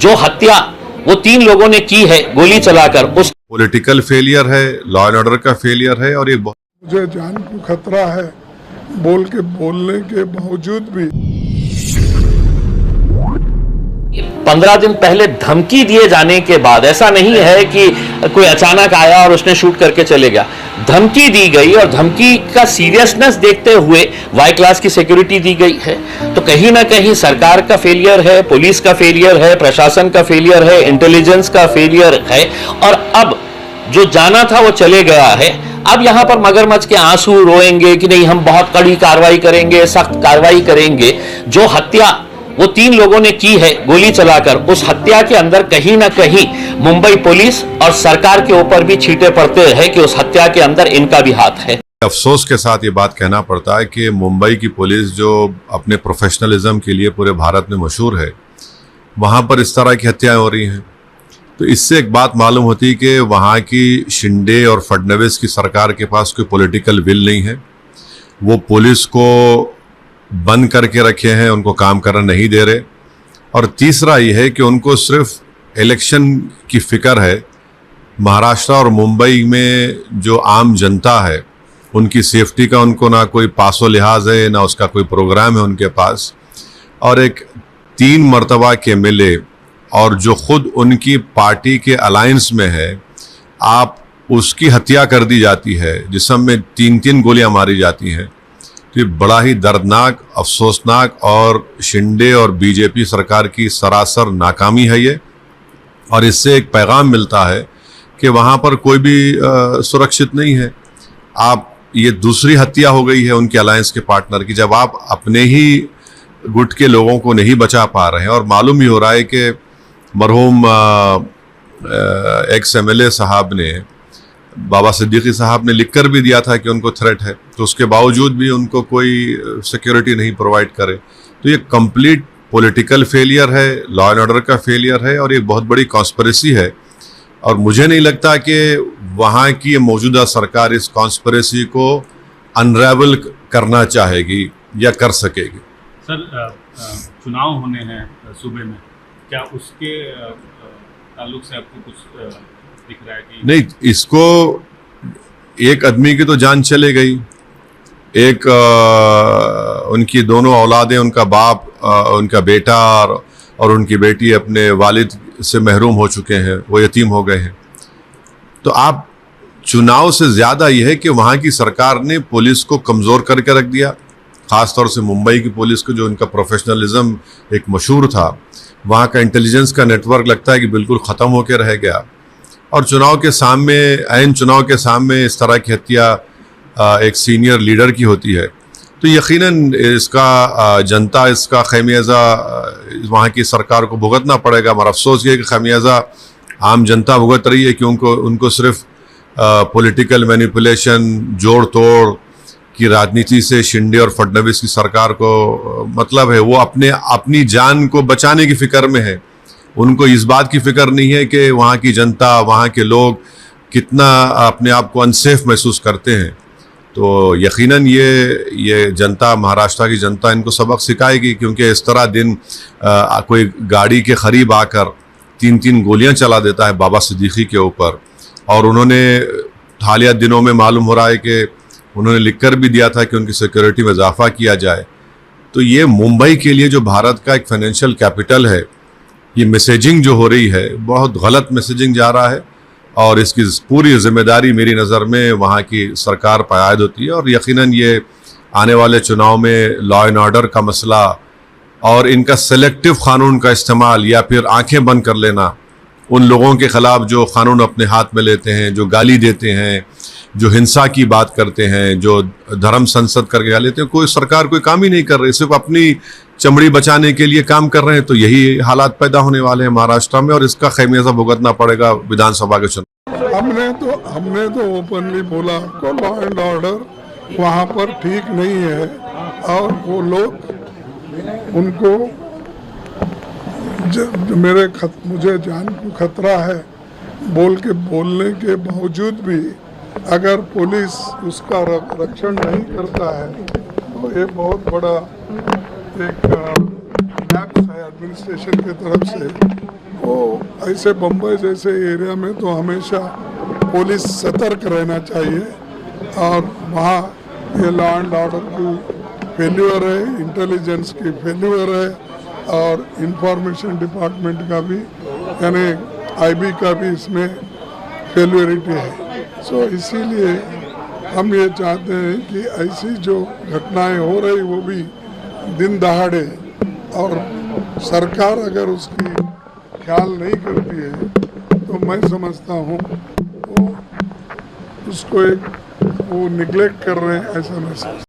जो हत्या वो 3 लोगों ने की है गोली चलाकर, उस पॉलिटिकल फेलियर है, लॉ एंड ऑर्डर का फेलियर है और ये मुझे जान को खतरा है बोलने के बावजूद भी 15 दिन पहले धमकी दिए जाने के बाद, ऐसा नहीं है कि कोई अचानक आया और उसने शूट करके चले गया, धमकी दी गई और धमकी का सीरियसनेस देखते हुए वाई क्लास की सिक्योरिटी दी गई है। तो कहीं ना कहीं सरकार का फेलियर है, पुलिस का फेलियर है, प्रशासन का फेलियर है, इंटेलिजेंस का फेलियर है। और अब जो जाना था वो चले गया है। अब यहां पर मगरमच्छ के आंसू रोएंगे कि नहीं हम बहुत कड़ी कार्रवाई करेंगे, सख्त कार्रवाई करेंगे। जो हत्या वो 3 लोगों ने की है गोली चलाकर, उस हत्या के अंदर कहीं ना कहीं मुंबई पुलिस और सरकार के ऊपर भी छींटे पड़ते हैं कि उस हत्या के अंदर इनका भी हाथ है। अफसोस के साथ ये बात कहना पड़ता है कि मुंबई की पुलिस जो अपने प्रोफेशनलिज्म के लिए पूरे भारत में मशहूर है, वहाँ पर इस तरह की हत्याएं हो रही हैं। तो इससे एक बात मालूम होती है कि वहाँ की शिंदे और फडणवीस की सरकार के पास कोई पॉलिटिकल विल नहीं है। वो पुलिस को बंद करके रखे हैं, उनको काम करना नहीं दे रहे। और तीसरा ये है कि उनको सिर्फ इलेक्शन की फिक्र है। महाराष्ट्र और मुंबई में जो आम जनता है उनकी सेफ्टी का उनको ना कोई पासो लिहाज है, ना उसका कोई प्रोग्राम है उनके पास। और एक 3 मरतबा के एमएलए और जो खुद उनकी पार्टी के अलायंस में है, आप उसकी हत्या कर दी जाती है, जिसमें 3-3 गोलियां मारी जाती हैं। तो ये बड़ा ही दर्दनाक, अफसोसनाक और शिंदे और बीजेपी सरकार की सरासर नाकामी है ये। और इससे एक पैगाम मिलता है कि वहाँ पर कोई भी सुरक्षित नहीं है। आप ये दूसरी हत्या हो गई है उनके अलायंस के पार्टनर की, जब आप अपने ही गुट के लोगों को नहीं बचा पा रहे हैं। और मालूम ही हो रहा है कि मरहूम एक्स एमएलए साहब ने, बाबा सिद्दीकी साहब ने लिखकर भी दिया था कि उनको थ्रेट है, तो उसके बावजूद भी उनको कोई सिक्योरिटी नहीं प्रोवाइड करे। तो ये कंप्लीट पॉलिटिकल फेलियर है, लॉ एंड ऑर्डर का फेलियर है और ये बहुत बड़ी कॉन्स्पिरेसी है। और मुझे नहीं लगता कि वहाँ की मौजूदा सरकार इस कॉन्स्पिरेसी को अनरेवल करना चाहेगी या कर सकेगी। सर, चुनाव होने हैं सूबे में, क्या उसके ताल्लुक से आपको कुछ दिख रहा है कि नहीं? इसको एक आदमी की तो जान चले गई, एक उनकी दोनों औलादें, उनका बाप, उनका बेटा और उनकी बेटी अपने वालिद से महरूम हो चुके हैं, वो यतीम हो गए हैं। तो आप चुनाव से ज़्यादा यह है कि वहाँ की सरकार ने पुलिस को कमज़ोर करके रख दिया, ख़ास तौर से मुंबई की पुलिस को, जो उनका प्रोफेशनलिज्म एक मशहूर था। वहाँ का इंटेलिजेंस का नेटवर्क लगता है कि बिल्कुल ख़त्म होकर रह गया। और चुनाव के सामने, ऐन चुनाव के सामने इस तरह की हत्या एक सीनियर लीडर की होती है, तो यकीनन इसका जनता, इसका खमियाजा वहाँ की सरकार को भुगतना पड़ेगा। और अफसोस ये है कि खमियाजा आम जनता भुगत रही है कि उनको सिर्फ पॉलिटिकल मैनिपुलेशन, जोड़ तोड़ की राजनीति से शिंदे और फडणवीस की सरकार को मतलब है। वो अपनी जान को बचाने की फिक्र में है। उनको इस बात की फिक्र नहीं है कि वहाँ की जनता, वहाँ के लोग कितना अपने आप को अनसेफ महसूस करते हैं। तो यकीनन ये जनता, महाराष्ट्र की जनता इनको सबक सिखाएगी, क्योंकि इस तरह दिन कोई गाड़ी के करीब आकर 3-3 गोलियां चला देता है बाबा सिद्दीकी के ऊपर। और उन्होंने हालिया दिनों में मालूम हो रहा है कि उन्होंने लिखकर भी दिया था कि उनकी सिक्योरिटी में इजाफा किया जाए। तो ये मुंबई के लिए, जो भारत का एक फाइनेंशियल कैपिटल है, ये मैसेजिंग जो हो रही है, बहुत गलत मैसेजिंग जा रहा है। और इसकी पूरी जिम्मेदारी मेरी नज़र में वहाँ की सरकार पर आयद होती है। और यकीनन ये आने वाले चुनाव में लॉ एंड ऑर्डर का मसला और इनका सेलेक्टिव क़ानून का इस्तेमाल या फिर आंखें बंद कर लेना उन लोगों के ख़िलाफ़ जो क़ानून अपने हाथ में लेते हैं, जो गाली देते हैं, जो हिंसा की बात करते हैं, जो धर्म संसद करके गा लेते हैं, कोई सरकार कोई काम ही नहीं कर रही, सिर्फ अपनी चमड़ी बचाने के लिए काम कर रहे हैं। तो यही हालात पैदा होने वाले हैं महाराष्ट्र में और इसका खमियाजा भुगतना पड़ेगा विधानसभा के चुनाव। हमने तो ओपनली बोला को लॉ एंड ऑर्डर वहाँ पर ठीक नहीं है और वो लोग उनको मुझे जान को खतरा है बोलने के बावजूद भी अगर पुलिस उसका रक्षण नहीं करता है तो ये बहुत बड़ा एक लैप्स है एडमिनिस्ट्रेशन की तरफ से। वो ऐसे बम्बई जैसे एरिया में तो हमेशा पुलिस सतर्क रहना चाहिए और वहाँ ये लॉ एंड ऑर्डर की फेल्यूर है, इंटेलिजेंस की फेल्यूर है और इंफॉर्मेशन डिपार्टमेंट का भी यानी आईबी का भी इसमें फेल्यूरिटी है। सो इसीलिए हम ये चाहते हैं कि ऐसी जो घटनाएं हो रही वो भी दिन दहाड़े और सरकार अगर उसकी ख्याल नहीं करती है तो मैं समझता हूँ वो उसको एक वो निगलेक्ट कर रहे हैं ऐसा महसूस